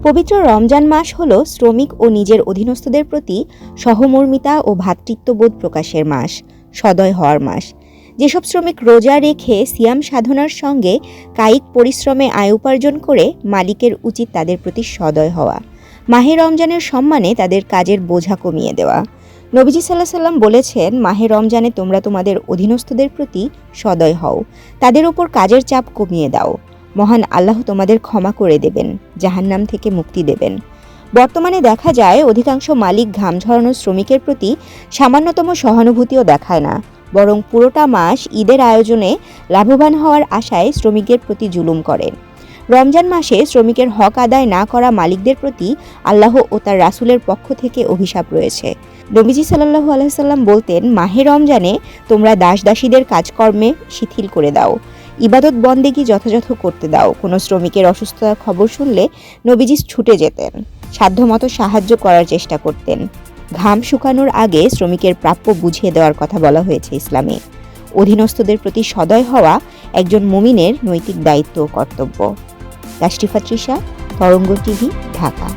পবিত্র রমজান মাস হল শ্রমিক ও নিজের অধীনস্থদের প্রতি সহমর্মিতা ও ভ্রাতৃত্ববোধ প্রকাশের মাস, সদয় হওয়ার মাস। যেসব শ্রমিক রোজা রেখে সিয়াম সাধনার সঙ্গে কায়িক পরিশ্রমে আয় উপার্জন করে, মালিকের উচিত তাদের প্রতি সদয় হওয়া, মাহে রমজানের সম্মানে তাদের কাজের বোঝা কমিয়ে দেওয়া। নবীজি সাল্লাল্লাহু আলাইহি ওয়াসাল্লাম বলেছেন, মাহে রমজানে তোমরা তোমাদের অধীনস্থদের প্রতি সদয় হও, তাদের উপর কাজের চাপ কমিয়ে দাও। মহান আল্লাহ তোমাদের ক্ষমা করে দেবেন, জাহান্নাম থেকে মুক্তি দেবেন। বর্তমানে দেখা যায় অধিকাংশ মালিক ঘাম ঝরানো শ্রমিকের প্রতি সামান্যতম সহানুভূতিও দেখায় না, বরং পুরোটা মাস ঈদের আয়োজনে লাভবান হওয়ার আশায় শ্রমিকদের প্রতি জুলুম করেন। রমজান মাসে শ্রমিকের হক আদায় না করা মালিকদের প্রতি আল্লাহ ও তার রাসূলের পক্ষ থেকে অভিশাপ রয়েছে। নবীজি সাল্লাল্লাহু আলাইহি ওয়াসাল্লাম বলতেন, মাহে রমজানে তোমরা দাসদাসীদের কাজকর্মে শিথিল করে দাও, ইবাদত বন্দেগী যথাযথ করতে দাও। কোনো শ্রমিকের অসুস্থতার খবর শুনলে নবীজি ছুটে যেতেন, সাধ্যমতো সাহায্য করার চেষ্টা করতেন। ঘাম শুকানোর আগে শ্রমিকের প্রাপ্য বুঝিয়ে দেওয়ার কথা বলা হয়েছে ইসলামে। অধীনস্থদের প্রতি সদয় হওয়া একজন মুমিনের নৈতিক দায়িত্ব ও কর্তব্য। তাশরিফা তৃষা, তরঙ্গ টিভি, ঢাকা।